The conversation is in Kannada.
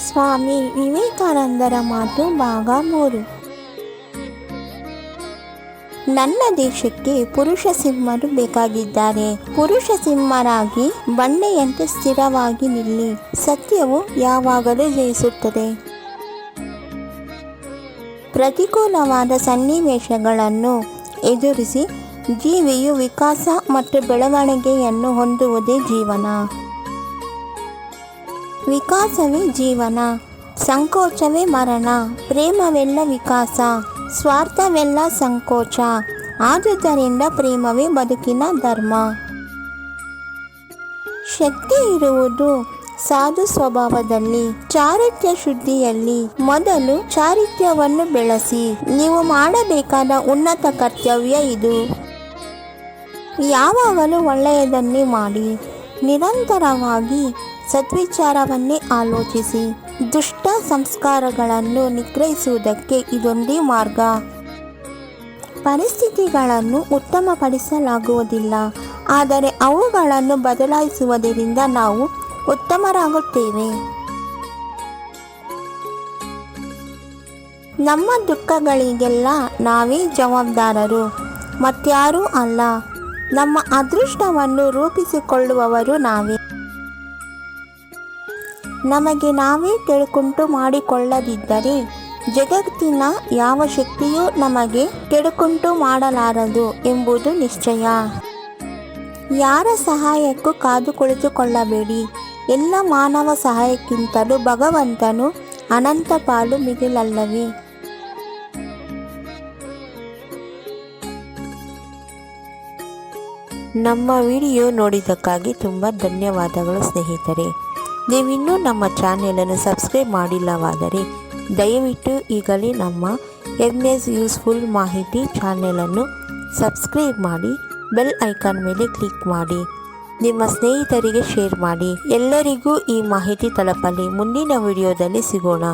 ಸ್ವಾಮಿ ವಿವೇಕಾನಂದರ ಮಾತು ಭಾಗ 3. ನನ್ನ ದೇಶಕ್ಕೆ ಪುರುಷ ಸಿಂಹರು ಬೇಕಾಗಿದ್ದಾರೆ. ಪುರುಷ ಸಿಂಹರಾಗಿ ಬಂಡೆಯಂತೆ ಸ್ಥಿರವಾಗಿ ನಿಲ್ಲಿ. ಸತ್ಯವು ಯಾವಾಗಲೂ ಜಯಿಸುತ್ತದೆ. ಪ್ರತಿಕೂಲವಾದ ಸನ್ನಿವೇಶಗಳನ್ನು ಎದುರಿಸಿ ಜೀವಿಯು ವಿಕಾಸ ಮತ್ತು ಬೆಳವಣಿಗೆಯನ್ನು ಹೊಂದುವುದೇ ಜೀವನ. ವಿಕಾಸವೇ ಜೀವನ, ಸಂಕೋಚವೇ ಮರಣ. ಪ್ರೇಮವೆಲ್ಲ ವಿಕಾಸ, ಸ್ವಾರ್ಥವೆಲ್ಲ ಸಂಕೋಚ. ಆದುದರಿಂದ ಪ್ರೇಮವೇ ಬದುಕಿನ ಧರ್ಮ. ಶಕ್ತಿ ಇರುವುದು ಸಾಧು ಸ್ವಭಾವದಲ್ಲಿ, ಚಾರಿತ್ರ್ಯ ಶುದ್ಧಿಯಲ್ಲಿ. ಮೊದಲು ಚಾರಿತ್ರ್ಯವನ್ನು ಬೆಳೆಸಿ. ನೀವು ಮಾಡಬೇಕಾದ ಉನ್ನತ ಕರ್ತವ್ಯ ಇದು. ಯಾವಾಗಲೂ ಒಳ್ಳೆಯದನ್ನೇ ಮಾಡಿ. ನಿರಂತರವಾಗಿ ಸದ್ವಿಚಾರವನ್ನೇ ಆಲೋಚಿಸಿ. ದುಷ್ಟ ಸಂಸ್ಕಾರಗಳನ್ನು ನಿಗ್ರಹಿಸುವುದಕ್ಕೆ ಇದೊಂದೇ ಮಾರ್ಗ. ಪರಿಸ್ಥಿತಿಗಳನ್ನು ಉತ್ತಮಪಡಿಸಲಾಗುವುದಿಲ್ಲ, ಆದರೆ ಅವುಗಳನ್ನು ಬದಲಾಯಿಸುವುದರಿಂದ ನಾವು ಉತ್ತಮರಾಗುತ್ತೇವೆ. ನಮ್ಮ ದುಃಖಗಳಿಗೆಲ್ಲ ನಾವೇ ಜವಾಬ್ದಾರರು, ಮತ್ಯಾರೂ ಅಲ್ಲ. ನಮ್ಮ ಅದೃಷ್ಟವನ್ನು ರೂಪಿಸಿಕೊಳ್ಳುವವರು ನಾವೇ. ನಮಗೆ ನಾವೇ ಕೆಡುಕುಂಟು ಮಾಡಿಕೊಳ್ಳದಿದ್ದರೆ ಜಗತ್ತಿನ ಯಾವ ಶಕ್ತಿಯೂ ನಮಗೆ ಕೆಡುಕುಂಟು ಮಾಡಲಾರದು ಎಂಬುದು ನಿಶ್ಚಯ. ಯಾರ ಸಹಾಯಕ್ಕೂ ಕಾದು ಕುಳಿತುಕೊಳ್ಳಬೇಡಿ. ಎಲ್ಲ ಮಾನವ ಸಹಾಯಕ್ಕಿಂತಲೂ ಭಗವಂತನು ಅನಂತ ಪಾಲು ಮಿಗಿಲಲ್ಲವೇ. ನಮ್ಮ ವಿಡಿಯೋ ನೋಡಿದ್ದಕ್ಕಾಗಿ ತುಂಬ ಧನ್ಯವಾದಗಳು ಸ್ನೇಹಿತರೆ. ನೀವಿನ್ನೂ ನಮ್ಮ ಚಾನೆಲನ್ನು ಸಬ್ಸ್ಕ್ರೈಬ್ ಮಾಡಿಲ್ಲವಾದರೆ ದಯವಿಟ್ಟು ಈಗಲೇ ನಮ್ಮ MS ಯೂಸ್ಫುಲ್ ಮಾಹಿತಿ ಚಾನೆಲನ್ನು ಸಬ್ಸ್ಕ್ರೈಬ್ ಮಾಡಿ, ಬೆಲ್ ಐಕಾನ್ ಮೇಲೆ ಕ್ಲಿಕ್ ಮಾಡಿ, ನಿಮ್ಮ ಸ್ನೇಹಿತರಿಗೆ ಶೇರ್ ಮಾಡಿ. ಎಲ್ಲರಿಗೂ ಈ ಮಾಹಿತಿ ತಲುಪಲಿ. ಮುಂದಿನ ವಿಡಿಯೋದಲ್ಲಿ ಸಿಗೋಣ.